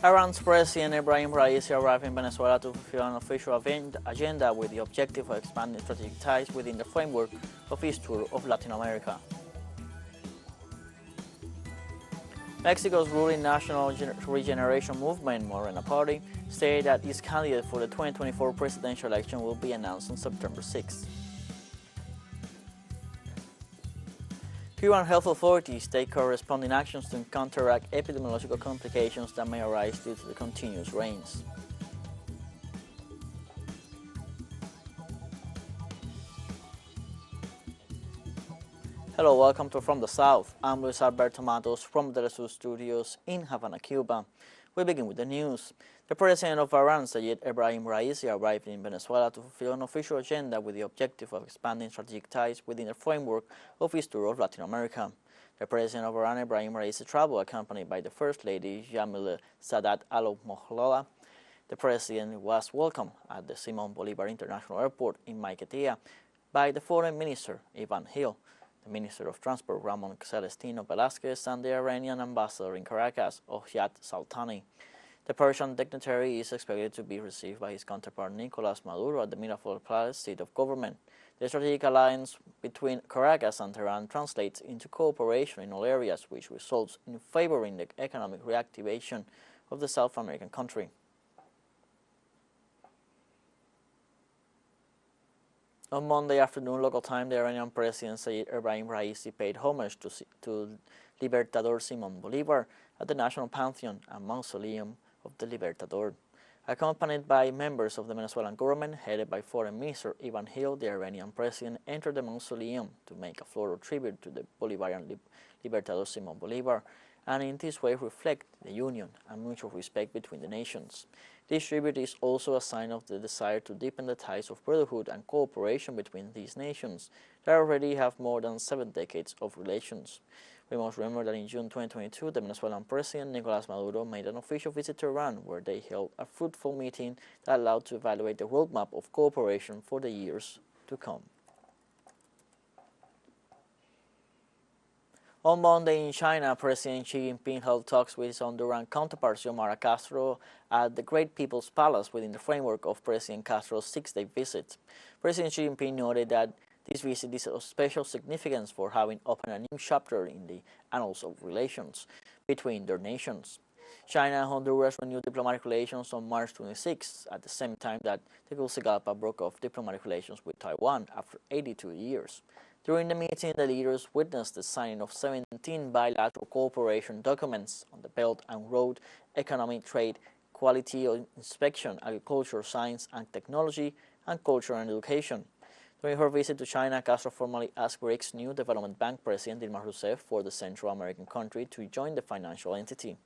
Iran's President Ibrahim Raisi arrived in Venezuela to fulfill an official agenda with the objective of expanding strategic ties within the framework of his tour of Latin America. Mexico's ruling National Regeneration Movement, Morena party, stated that its candidate for the 2024 presidential election will be announced on September 6. Cuban health authorities take corresponding actions to counteract epidemiological complications that may arise due to the continuous rains. Hello, welcome to From the South. I'm Luis Alberto Matos from the teleSUR studios in Havana, Cuba. We begin with the news. The President of Iran, Ibrahim Raisi, arrived in Venezuela to fulfill an official agenda with the objective of expanding strategic ties within the framework of his tour of Latin America. The President of Iran, Ibrahim Raisi, traveled accompanied by the First Lady, Yamile Sadat Al-Mohlala. The President was welcomed at the Simon Bolivar International Airport in Maiquetía by the Foreign Minister, Ivan Gil, the Minister of Transport, Ramon Celestino Velázquez, and the Iranian Ambassador in Caracas, Ohyat Saltani. The Persian dignitary is expected to be received by his counterpart Nicolás Maduro at the Miraflores Palace seat of government. The strategic alliance between Caracas and Tehran translates into cooperation in all areas, which results in favoring the economic reactivation of the South American country. On Monday afternoon local time, the Iranian President Ibrahim Raisi paid homage to Libertador Simon Bolivar at the National Pantheon and Mausoleum of the Libertador. Accompanied by members of the Venezuelan government, headed by Foreign Minister Ivan Gil, the Iranian President entered the mausoleum to make a floral tribute to the Bolivarian Libertador Simon Bolivar, and in this way reflect the union and mutual respect between the nations. This tribute is also a sign of the desire to deepen the ties of brotherhood and cooperation between these nations that already have more than 7 decades of relations. We must remember that in June 2022, the Venezuelan President Nicolás Maduro made an official visit to Iran, where they held a fruitful meeting that allowed to evaluate the roadmap of cooperation for the years to come. On Monday in China, President Xi Jinping held talks with his Honduran counterpart Xiomara Castro at the Great People's Palace within the framework of President Castro's 6-day visit. President Xi Jinping noted that this visit is of special significance for having opened a new chapter in the annals of relations between their nations. China and Honduras renewed diplomatic relations on March 26, at the same time that Tegucigalpa broke off diplomatic relations with Taiwan after 82 years. During the meeting, the leaders witnessed the signing of 17 bilateral cooperation documents on the Belt and Road, economic trade, quality inspection, agriculture, science and technology, and culture and education. During her visit to China, Castro formally asked BRICS new Development Bank President Dilma Rousseff for the Central American country to join the financial entity.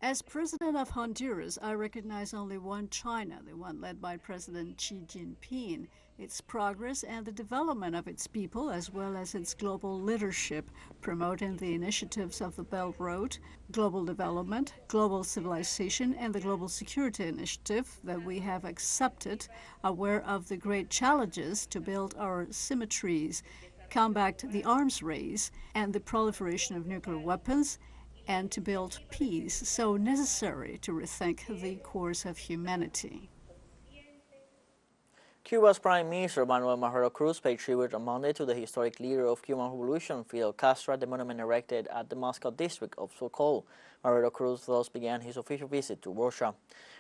As President of Honduras, I recognize only one China, the one led by President Xi Jinping. Its progress and the development of its people, as well as its global leadership, promoting the initiatives of the Belt Road, global development, global civilization, and the Global Security Initiative that we have accepted, aware of the great challenges to build our symmetries, combat the arms race, and the proliferation of nuclear weapons, and to build peace, so necessary to rethink the course of humanity. Cuba's Prime Minister Manuel Marrero Cruz paid tribute on Monday to the historic leader of Cuban Revolution, Fidel Castro, at the monument erected at the Moscow district of Sokol. Marrero Cruz thus began his official visit to Russia.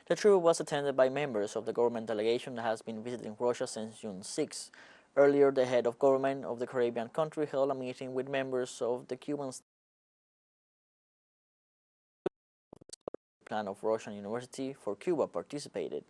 The tribute was attended by members of the government delegation that has been visiting Russia since June 6. Earlier, the head of government of the Caribbean country held a meeting with members of the Cuban plan of Russian University for Cuba participated.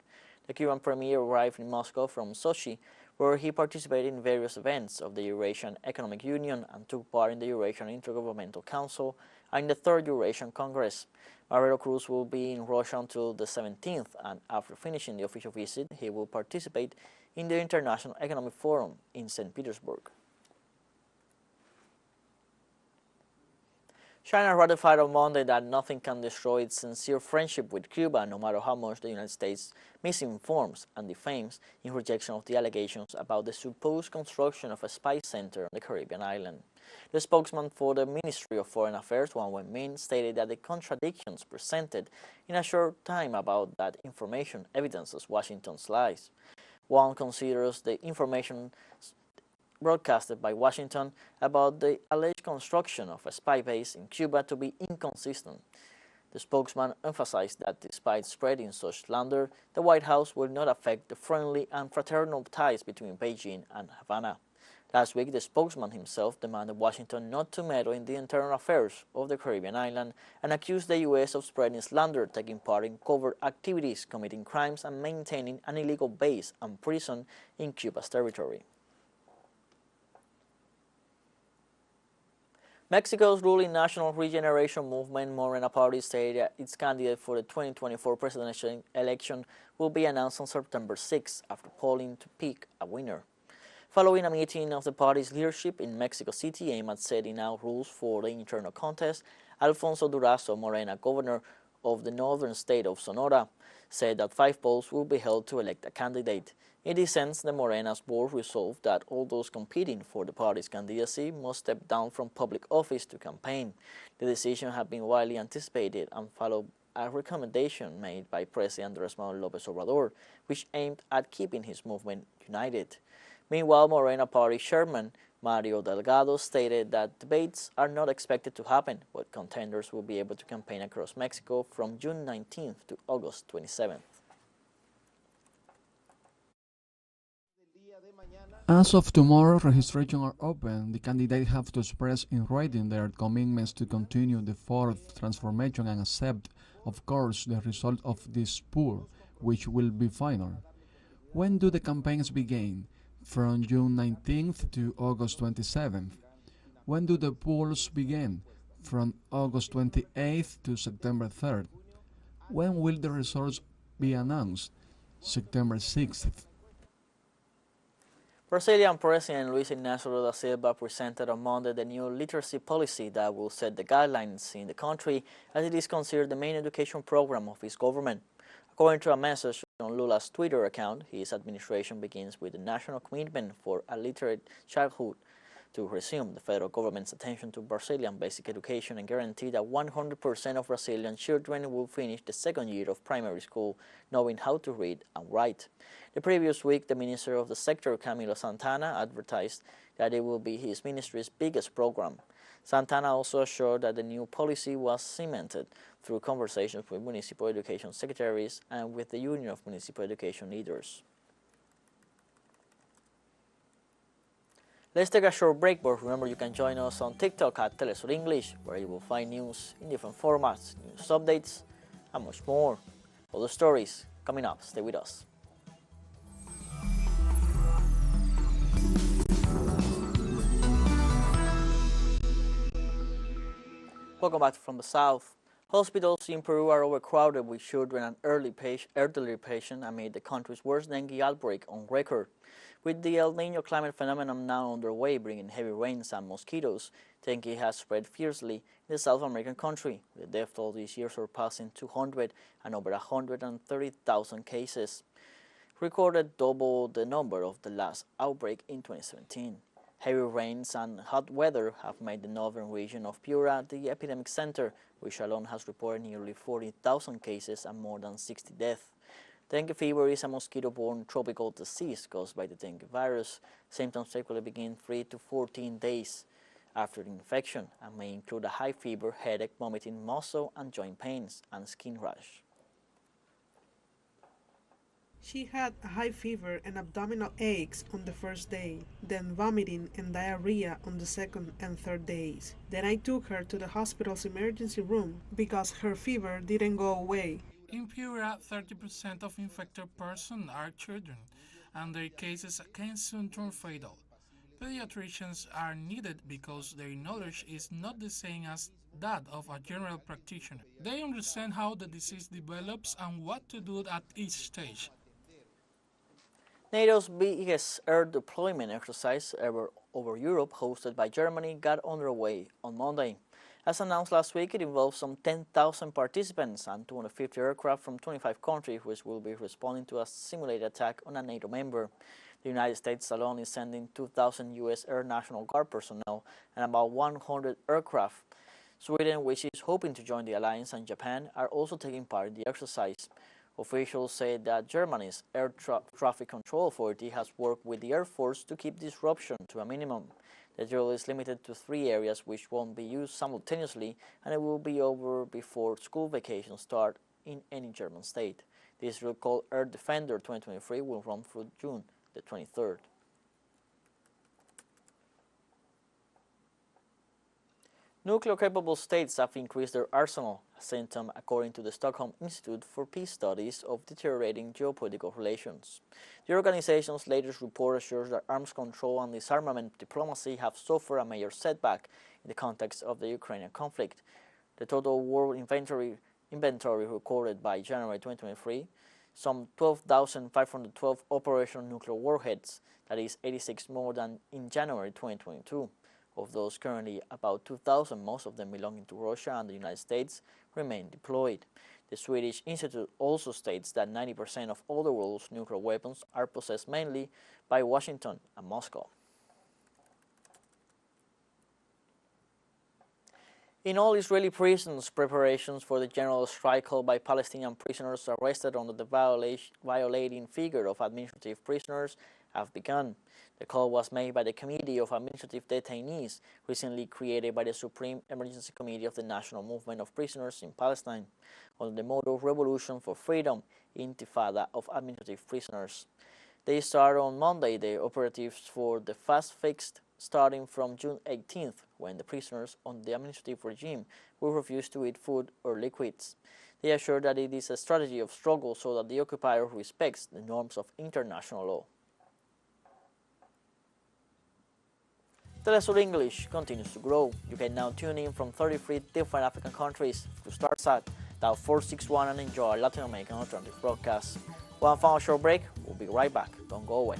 The Cuban premier arrived in Moscow from Sochi, where he participated in various events of the Eurasian Economic Union and took part in the Eurasian Intergovernmental Council and in the Third Eurasian Congress. Marrero Cruz will be in Russia until the 17th, and after finishing the official visit, he will participate in the International Economic Forum in St. Petersburg. China ratified on Monday that nothing can destroy its sincere friendship with Cuba, no matter how much the United States misinforms and defames in rejection of the allegations about the supposed construction of a spy center on the Caribbean island. The spokesman for the Ministry of Foreign Affairs, Wang Wenbin, stated that the contradictions presented in a short time about that information evidences Washington's lies. Wang considers the information broadcasted by Washington about the alleged construction of a spy base in Cuba to be inconsistent. The spokesman emphasized that despite spreading such slander, the White House will not affect the friendly and fraternal ties between Beijing and Havana. Last week, the spokesman himself demanded Washington not to meddle in the internal affairs of the Caribbean island and accused the U.S. of spreading slander, taking part in covert activities, committing crimes, and maintaining an illegal base and prison in Cuba's territory. Mexico's ruling National Regeneration Movement, Morena party, stated that its candidate for the 2024 presidential election will be announced on September 6 after polling to pick a winner. Following a meeting of the party's leadership in Mexico City aimed at setting out rules for the internal contest, Alfonso Durazo, Morena governor of the northern state of Sonora, said that 5 polls will be held to elect a candidate. In this sense, the Morena's board resolved that all those competing for the party's candidacy must step down from public office to campaign. The decision had been widely anticipated and followed a recommendation made by President Andrés Manuel López Obrador, which aimed at keeping his movement united. Meanwhile, Morena Party Chairman Mario Delgado stated that debates are not expected to happen, but contenders will be able to campaign across Mexico from June 19th to August 27th. As of tomorrow, registration are open. The candidates have to express in writing their commitments to continue the fourth transformation and accept, of course, the result of this poll, which will be final. When do the campaigns begin? From June 19th to August 27th. When do the polls begin? From August 28th to September 3rd. When will the results be announced? September 6th. Brazilian President Luis Ignacio Lula da Silva presented on Monday the new literacy policy that will set the guidelines in the country, as it is considered the main education program of his government. According to a message on Lula's Twitter account, his administration begins with the national commitment for a literate childhood to resume the federal government's attention to Brazilian basic education and guarantee that 100% of Brazilian children will finish the second year of primary school knowing how to read and write. The previous week, the Minister of the Sector, Camilo Santana, advertised that it will be his ministry's biggest program. Santana also assured that the new policy was cemented through conversations with municipal education secretaries and with the Union of Municipal Education Leaders. Let's take a short break, but remember you can join us on TikTok at teleSUR English, where you will find news in different formats, news updates, and much more. All the stories coming up. Stay with us. Welcome back from the South. Hospitals in Peru are overcrowded with children and elderly patients amid the country's worst dengue outbreak on record. With the El Niño climate phenomenon now underway, bringing heavy rains and mosquitoes, dengue has spread fiercely in the South American country, with the death toll this year surpassing 200 and over 130,000 cases, recorded double the number of the last outbreak in 2017. Heavy rains and hot weather have made the northern region of Piura the epidemic center, which alone has reported nearly 40,000 cases and more than 60 deaths. Dengue fever is a mosquito-borne tropical disease caused by the dengue virus. Symptoms typically begin 3 to 14 days after the infection and may include a high fever, headache, vomiting, muscle and joint pains, and skin rash. She had a high fever and abdominal aches on the first day, then vomiting and diarrhea on the second and third days. Then I took her to the hospital's emergency room because her fever didn't go away. In Piura, 30% of infected persons are children, and their cases can soon turn fatal. Pediatricians are needed because their knowledge is not the same as that of a general practitioner. They understand how the disease develops and what to do at each stage. NATO's biggest air deployment exercise ever over Europe, hosted by Germany, got underway on Monday. As announced last week, it involves some 10,000 participants and 250 aircraft from 25 countries, which will be responding to a simulated attack on a NATO member. The United States alone is sending 2,000 U.S. Air National Guard personnel and about 100 aircraft. Sweden, which is hoping to join the alliance, and Japan are also taking part in the exercise. Officials say that Germany's Air Traffic Control Authority has worked with the Air Force to keep disruption to a minimum. The drill is limited to 3 areas which won't be used simultaneously, and it will be over before school vacations start in any German state. This drill, called Air Defender 2023, will run through June the 23rd. Nuclear-capable states have increased their arsenal, a symptom, according to the Stockholm Institute for Peace Studies, of deteriorating geopolitical relations. The organization's latest report assures that arms control and disarmament diplomacy have suffered a major setback in the context of the Ukrainian conflict. The total world inventory recorded by January 2023, some 12,512 operational nuclear warheads, that is 86 more than in January 2022. Of those currently, about 2,000, most of them belonging to Russia and the United States, remain deployed. The Swedish Institute also states that 90% of all the world's nuclear weapons are possessed mainly by Washington and Moscow. In all Israeli prisons, preparations for the general strike called by Palestinian prisoners arrested under the violating figure of administrative prisoners have begun. The call was made by the Committee of Administrative Detainees, recently created by the Supreme Emergency Committee of the National Movement of Prisoners in Palestine, under the motto Revolution for Freedom, Intifada of Administrative Prisoners. They start on Monday the operatives for the fast fixed, starting from June 18th, when the prisoners on the administrative regime will refuse to eat food or liquids. They assure that it is a strategy of struggle so that the occupier respects the norms of international law. teleSUR English continues to grow. You can now tune in from 33 different African countries to StarSat, dial 461 and enjoy our Latin American alternative broadcasts. One final short break, we'll be right back. Don't go away.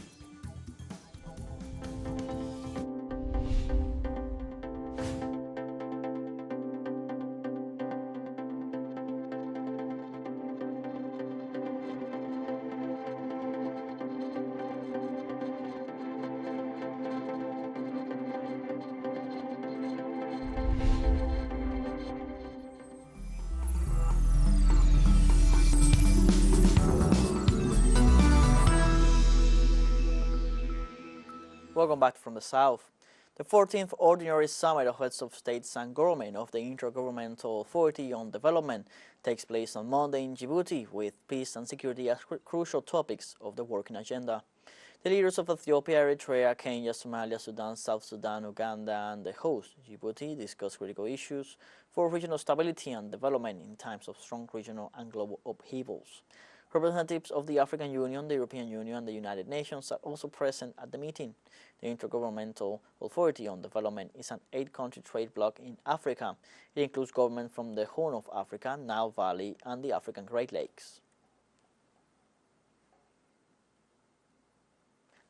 Welcome back from the South. The 14th Ordinary Summit of Heads of States and Government of the Intergovernmental Authority on Development takes place on Monday in Djibouti, with peace and security as crucial topics of the working agenda. The leaders of Ethiopia, Eritrea, Kenya, Somalia, Sudan, South Sudan, Uganda, and the host, Djibouti, discuss critical issues for regional stability and development in times of strong regional and global upheavals. Representatives of the African Union, the European Union, and the United Nations are also present at the meeting. The Intergovernmental Authority on Development is an 8-country trade bloc in Africa. It includes governments from the Horn of Africa, Nile Valley, and the African Great Lakes.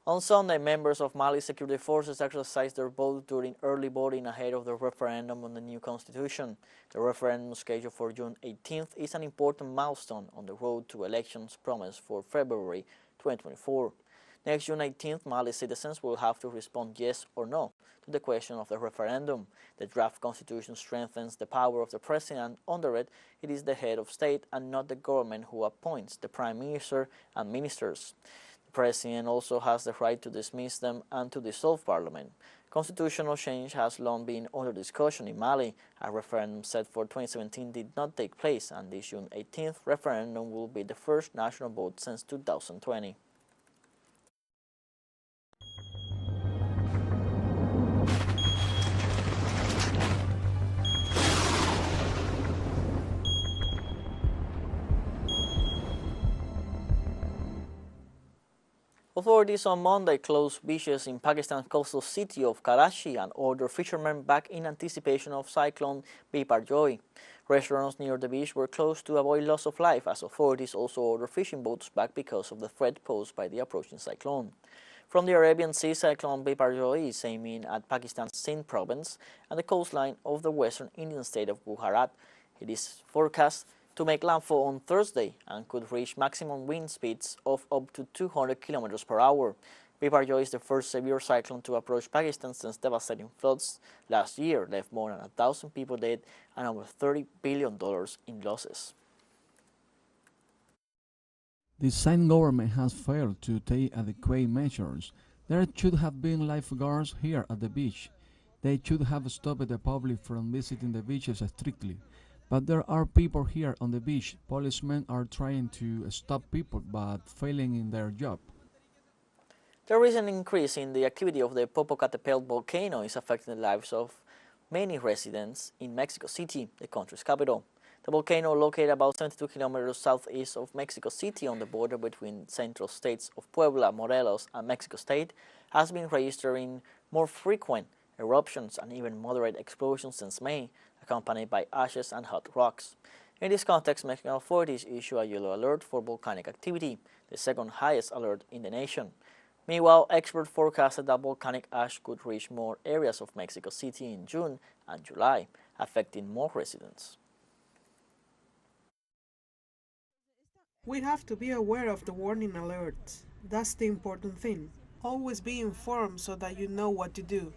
On Sunday, members of Mali's security forces exercised their vote during early voting ahead of the referendum on the new constitution. The referendum, scheduled for June 18th, is an important milestone on the road to elections promised for February 2024. Next June 18th, Mali citizens will have to respond yes or no to the question of the referendum. The draft constitution strengthens the power of the president. Under it, it is the head of state and not the government who appoints the prime minister and ministers. The president also has the right to dismiss them and to dissolve parliament. Constitutional change has long been under discussion in Mali. A referendum set for 2017 did not take place, and this June 18th referendum will be the first national vote since 2020. Authorities on Monday closed beaches in Pakistan's coastal city of Karachi and ordered fishermen back in anticipation of cyclone Biparjoy. Restaurants near the beach were closed to avoid loss of life, as authorities also ordered fishing boats back because of the threat posed by the approaching cyclone. From the Arabian Sea, cyclone Biparjoy is aiming at Pakistan's Sindh province and the coastline of the western Indian state of Gujarat. It is forecast to make landfall on Thursday and could reach maximum wind speeds of up to 200 kilometers per hour. Biparjoy is the first severe cyclone to approach Pakistan since devastating floods last year left more than 1,000 people dead and over $30 billion in losses. The Sindh government has failed to take adequate measures. There should have been lifeguards here at the beach. They should have stopped the public from visiting the beaches strictly. But there are people here on the beach. Policemen are trying to stop people but failing in their job. The recent increase in the activity of the Popocatépetl volcano is affecting the lives of many residents in Mexico City, the country's capital. The volcano, located about 72 kilometers southeast of Mexico City on the border between central states of Puebla, Morelos, and Mexico State, has been registering more frequent eruptions and even moderate explosions since May, accompanied by ashes and hot rocks. In this context, Mexican authorities issue a yellow alert for volcanic activity, the second highest alert in the nation. Meanwhile, experts forecasted that volcanic ash could reach more areas of Mexico City in June and July, affecting more residents. We have to be aware of the warning alerts. That's the important thing. Always be informed so that you know what to do.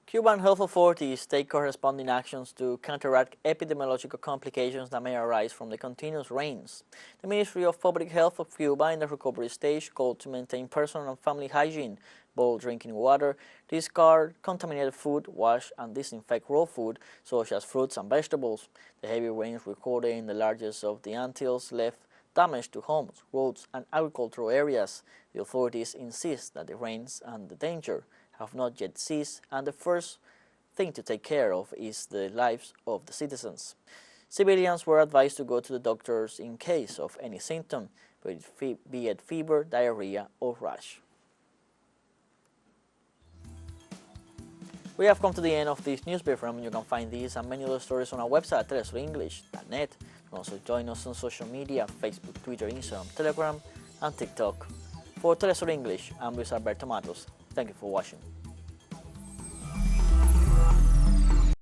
Cuban health authorities take corresponding actions to counteract epidemiological complications that may arise from the continuous rains. The Ministry of Public Health of Cuba, in the recovery stage, called to maintain personal and family hygiene, boil drinking water, discard contaminated food, wash and disinfect raw food, such as fruits and vegetables. The heavy rains recorded in the largest of the Antilles left damage to homes, roads and agricultural areas. The authorities insist that the rains and the danger have not yet ceased, and the first thing to take care of is the lives of the citizens. Civilians were advised to go to the doctors in case of any symptom, be it fever, diarrhea, or rash. We have come to the end of this news briefing. You can find these and many other stories on our website at telesurenglish.net. You can also join us on social media: Facebook, Twitter, Instagram, Telegram, and TikTok. For Telesur English, I'm Luis Alberto Matos. Thank you for watching.